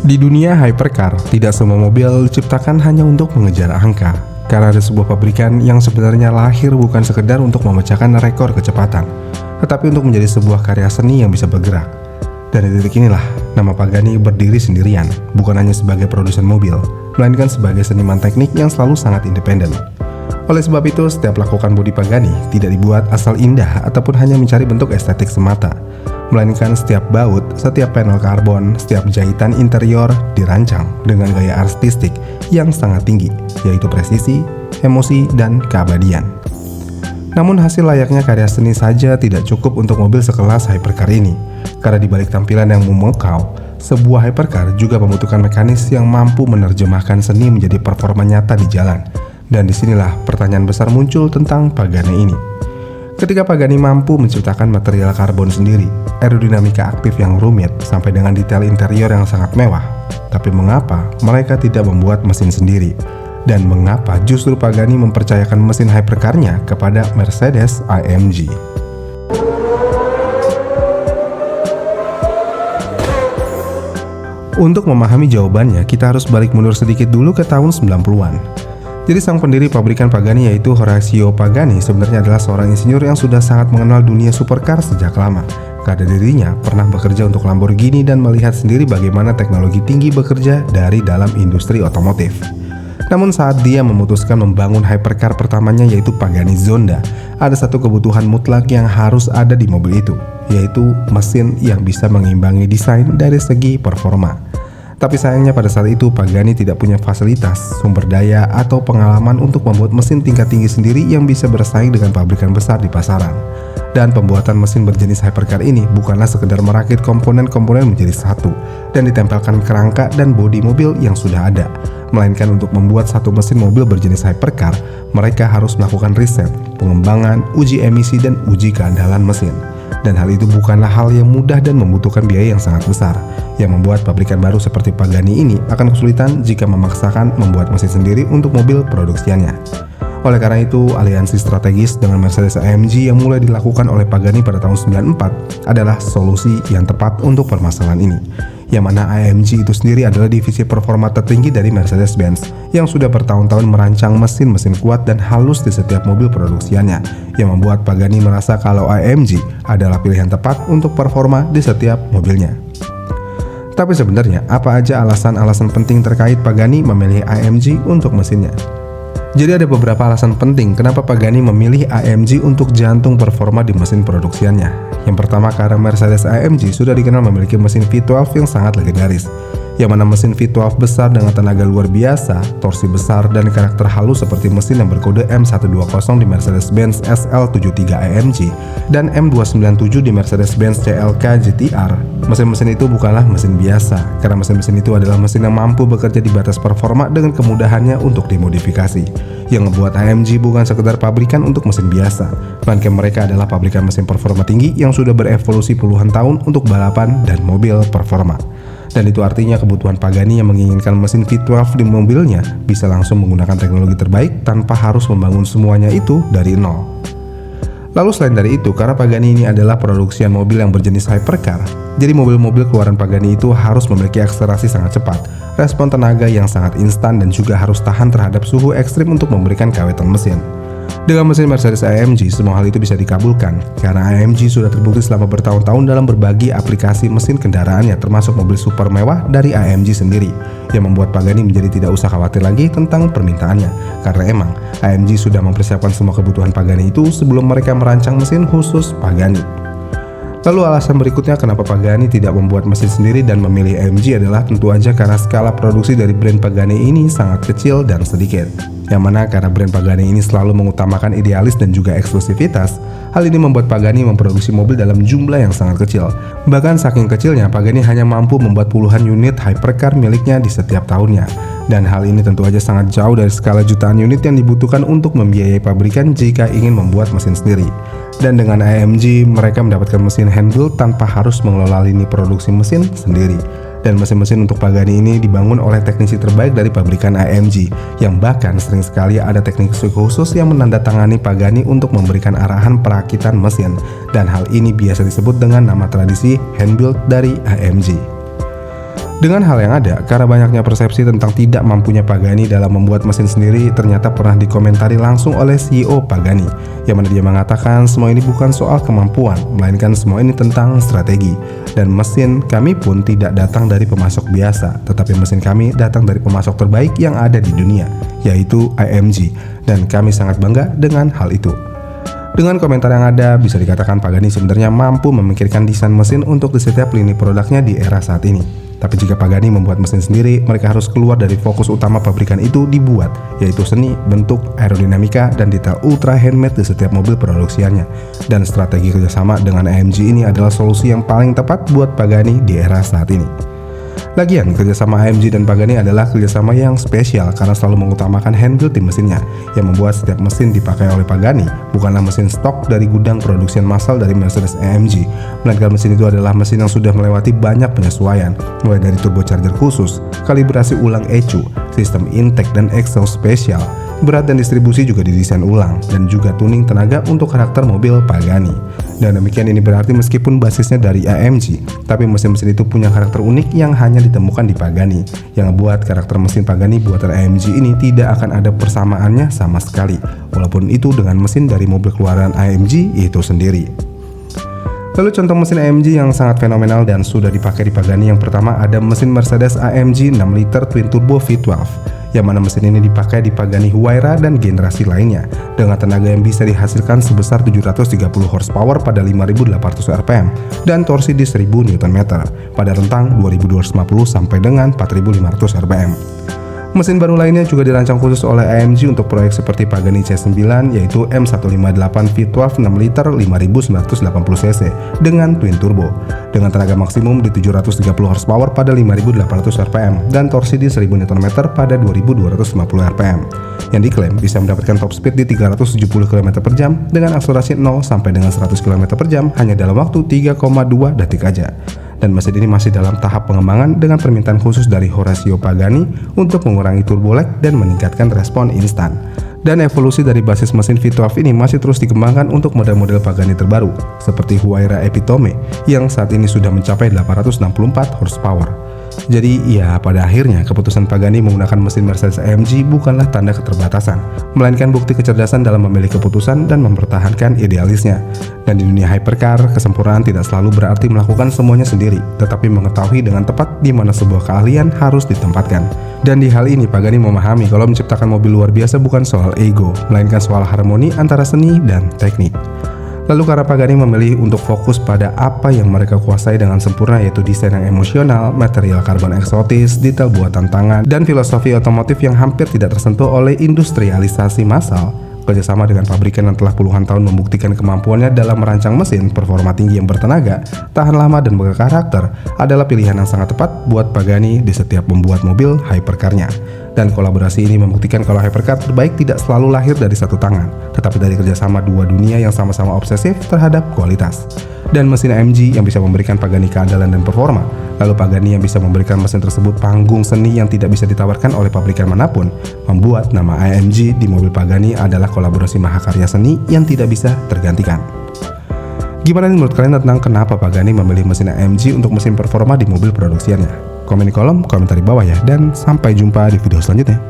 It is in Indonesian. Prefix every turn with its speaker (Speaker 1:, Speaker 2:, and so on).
Speaker 1: Di dunia hypercar, tidak semua mobil diciptakan hanya untuk mengejar angka. Karena ada sebuah pabrikan yang sebenarnya lahir bukan sekedar untuk memecahkan rekor kecepatan, tetapi untuk menjadi sebuah karya seni yang bisa bergerak. Dan di titik inilah, nama Pagani berdiri sendirian, bukan hanya sebagai produsen mobil, melainkan sebagai seniman teknik yang selalu sangat independen. Oleh sebab itu, setiap lakukan bodi Pagani tidak dibuat asal indah ataupun hanya mencari bentuk estetik semata, melainkan setiap baut, setiap panel karbon, setiap jahitan interior dirancang dengan gaya artistik yang sangat tinggi, yaitu presisi, emosi, dan keabadian. Namun hasil layaknya karya seni saja tidak cukup untuk mobil sekelas hypercar ini, karena di balik tampilan yang memukau, sebuah hypercar juga membutuhkan mekanis yang mampu menerjemahkan seni menjadi performa nyata di jalan. Dan disinilah pertanyaan besar muncul tentang Pagani ini. Ketika Pagani mampu menciptakan material karbon sendiri, aerodinamika aktif yang rumit, sampai dengan detail interior yang sangat mewah, tapi mengapa mereka tidak membuat mesin sendiri? Dan mengapa justru Pagani mempercayakan mesin hypercar-nya kepada Mercedes-AMG? Untuk memahami jawabannya, kita harus balik mundur sedikit dulu ke tahun 90-an. Jadi sang pendiri pabrikan Pagani yaitu Horacio Pagani sebenarnya adalah seorang insinyur yang sudah sangat mengenal dunia supercar sejak lama. Karena dirinya pernah bekerja untuk Lamborghini dan melihat sendiri bagaimana teknologi tinggi bekerja dari dalam industri otomotif. Namun saat dia memutuskan membangun hypercar pertamanya yaitu Pagani Zonda, ada satu kebutuhan mutlak yang harus ada di mobil itu, yaitu mesin yang bisa mengimbangi desain dari segi performa. Tapi sayangnya pada saat itu Pagani tidak punya fasilitas, sumber daya, atau pengalaman untuk membuat mesin tingkat tinggi sendiri yang bisa bersaing dengan pabrikan besar di pasaran. Dan pembuatan mesin berjenis hypercar ini bukanlah sekedar merakit komponen-komponen menjadi satu dan ditempelkan kerangka dan bodi mobil yang sudah ada, melainkan untuk membuat satu mesin mobil berjenis hypercar, mereka harus melakukan riset, pengembangan, uji emisi, dan uji keandalan mesin. Dan hal itu bukanlah hal yang mudah dan membutuhkan biaya yang sangat besar, yang membuat pabrikan baru seperti Pagani ini akan kesulitan jika memaksakan membuat mesin sendiri untuk mobil produksiannya. Oleh karena itu, aliansi strategis dengan Mercedes-AMG yang mulai dilakukan oleh Pagani pada tahun 94 adalah solusi yang tepat untuk permasalahan ini, yang mana AMG itu sendiri adalah divisi performa tertinggi dari Mercedes-Benz yang sudah bertahun-tahun merancang mesin-mesin kuat dan halus di setiap mobil produksiannya, yang membuat Pagani merasa kalau AMG adalah pilihan tepat untuk performa di setiap mobilnya. Tapi sebenarnya apa aja alasan-alasan penting terkait Pagani memilih AMG untuk mesinnya? Jadi ada beberapa alasan penting kenapa Pagani memilih AMG untuk jantung performa di mesin produksiannya. Yang pertama, karena Mercedes-AMG sudah dikenal memiliki mesin V12 yang sangat legendaris, yang mana mesin V12 besar dengan tenaga luar biasa, torsi besar, dan karakter halus seperti mesin yang berkode M120 di Mercedes-Benz SL73 AMG dan M297 di Mercedes-Benz CLK GTR. Mesin-mesin itu bukanlah mesin biasa, karena mesin-mesin itu adalah mesin yang mampu bekerja di batas performa dengan kemudahannya untuk dimodifikasi. Yang membuat AMG bukan sekedar pabrikan untuk mesin biasa, melainkan mereka adalah pabrikan mesin performa tinggi yang sudah berevolusi puluhan tahun untuk balapan dan mobil performa. Dan itu artinya kebutuhan Pagani yang menginginkan mesin V12 di mobilnya bisa langsung menggunakan teknologi terbaik tanpa harus membangun semuanya itu dari nol. Lalu selain dari itu, karena Pagani ini adalah produksian mobil yang berjenis hypercar, jadi mobil-mobil keluaran Pagani itu harus memiliki akselerasi sangat cepat, respon tenaga yang sangat instan, dan juga harus tahan terhadap suhu ekstrim untuk memberikan keawetan mesin. Dengan mesin Mercedes-AMG, semua hal itu bisa dikabulkan karena AMG sudah terbukti selama bertahun-tahun dalam berbagi aplikasi mesin kendaraannya, termasuk mobil super mewah dari AMG sendiri, yang membuat Pagani menjadi tidak usah khawatir lagi tentang permintaannya, karena emang AMG sudah mempersiapkan semua kebutuhan Pagani itu sebelum mereka merancang mesin khusus Pagani. Lalu alasan berikutnya kenapa Pagani tidak membuat mesin sendiri dan memilih AMG adalah tentu aja karena skala produksi dari brand Pagani ini sangat kecil dan sedikit. Yang mana karena brand Pagani ini selalu mengutamakan idealis dan juga eksklusivitas, hal ini membuat Pagani memproduksi mobil dalam jumlah yang sangat kecil. Bahkan saking kecilnya, Pagani hanya mampu membuat puluhan unit hypercar miliknya di setiap tahunnya. Dan hal ini tentu aja sangat jauh dari skala jutaan unit yang dibutuhkan untuk membiayai pabrikan jika ingin membuat mesin sendiri. Dan dengan AMG, mereka mendapatkan mesin hand-built tanpa harus mengelola lini produksi mesin sendiri. Dan mesin-mesin untuk Pagani ini dibangun oleh teknisi terbaik dari pabrikan AMG, yang bahkan sering sekali ada teknisi khusus yang menandatangani Pagani untuk memberikan arahan perakitan mesin. Dan hal ini biasa disebut dengan nama tradisi hand-built dari AMG. Dengan hal yang ada, karena banyaknya persepsi tentang tidak mampunya Pagani dalam membuat mesin sendiri ternyata pernah dikomentari langsung oleh CEO Pagani, yang mana dia mengatakan semua ini bukan soal kemampuan, melainkan semua ini tentang strategi. Dan mesin kami pun tidak datang dari pemasok biasa, tetapi mesin kami datang dari pemasok terbaik yang ada di dunia, yaitu AMG, dan kami sangat bangga dengan hal itu. Dengan komentar yang ada, bisa dikatakan Pagani sebenarnya mampu memikirkan desain mesin untuk di setiap lini produknya di era saat ini. Tapi jika Pagani membuat mesin sendiri, mereka harus keluar dari fokus utama pabrikan itu dibuat, yaitu seni, bentuk, aerodinamika, dan detail ultra handmade di setiap mobil produksiannya. Dan strategi kerjasama dengan AMG ini adalah solusi yang paling tepat buat Pagani di era saat ini. Lagian, kerjasama AMG dan Pagani adalah kerjasama yang spesial karena selalu mengutamakan handbuild di mesinnya, yang membuat setiap mesin dipakai oleh Pagani bukanlah mesin stok dari gudang produksian massal dari Mercedes AMG, melainkan mesin itu adalah mesin yang sudah melewati banyak penyesuaian, mulai dari turbocharger khusus, kalibrasi ulang ECU, sistem intake dan exhaust spesial, berat dan distribusi juga didesain ulang, dan juga tuning tenaga untuk karakter mobil Pagani. Dan demikian ini berarti meskipun basisnya dari AMG, tapi mesin-mesin itu punya karakter unik yang hanya ditemukan di Pagani, yang membuat karakter mesin Pagani buatan AMG ini tidak akan ada persamaannya sama sekali, walaupun itu dengan mesin dari mobil keluaran AMG itu sendiri. Lalu contoh mesin AMG yang sangat fenomenal dan sudah dipakai di Pagani, yang pertama ada mesin Mercedes AMG 6 liter Twin Turbo V12, yang mana mesin ini dipakai di Pagani Huayra dan generasi lainnya dengan tenaga yang bisa dihasilkan sebesar 730 horsepower pada 5.800 rpm dan torsi di 1000 Nm pada rentang 2.250 sampai dengan 4.500 rpm. Mesin baru lainnya juga dirancang khusus oleh AMG untuk proyek seperti Pagani C9, yaitu M158 V12 6 liter 5980 cc dengan twin turbo dengan tenaga maksimum di 730 horsepower pada 5.800 rpm dan torsi di 1000 Nm pada 2.250 rpm, yang diklaim bisa mendapatkan top speed di 370 km per jam dengan akselerasi 0 sampai dengan 100 km per jam hanya dalam waktu 3,2 detik aja. Dan mesin ini masih dalam tahap pengembangan dengan permintaan khusus dari Horacio Pagani untuk mengurangi turbo lag dan meningkatkan respon instan. Dan evolusi dari basis mesin V12 ini masih terus dikembangkan untuk model-model Pagani terbaru seperti Huayra Epitome yang saat ini sudah mencapai 864 horsepower. Jadi ya, pada akhirnya keputusan Pagani menggunakan mesin Mercedes AMG bukanlah tanda keterbatasan, melainkan bukti kecerdasan dalam memilih keputusan dan mempertahankan idealisnya. Dan di dunia hypercar, kesempurnaan tidak selalu berarti melakukan semuanya sendiri, tetapi mengetahui dengan tepat di mana sebuah keahlian harus ditempatkan. Dan di hal ini Pagani memahami kalau menciptakan mobil luar biasa bukan soal ego, melainkan soal harmoni antara seni dan teknik. Lalu karena Pagani memilih untuk fokus pada apa yang mereka kuasai dengan sempurna, yaitu desain yang emosional, material karbon eksotis, detail buatan tangan, dan filosofi otomotif yang hampir tidak tersentuh oleh industrialisasi massal, kerjasama dengan pabrikan yang telah puluhan tahun membuktikan kemampuannya dalam merancang mesin performa tinggi yang bertenaga, tahan lama dan berkarakter adalah pilihan yang sangat tepat buat Pagani di setiap membuat mobil hypercar-nya. Dan kolaborasi ini membuktikan kalau hypercar terbaik tidak selalu lahir dari satu tangan, tetapi dari kerjasama dua dunia yang sama-sama obsesif terhadap kualitas. Dan mesin AMG yang bisa memberikan Pagani keandalan dan performa, lalu Pagani yang bisa memberikan mesin tersebut panggung seni yang tidak bisa ditawarkan oleh pabrikan manapun, membuat nama AMG di mobil Pagani adalah kolaborasi mahakarya seni yang tidak bisa tergantikan. Gimana nih menurut kalian tentang kenapa Pagani memilih mesin AMG untuk mesin performa di mobil produksiannya? Komen di kolom komentar di bawah ya, dan sampai jumpa di video selanjutnya.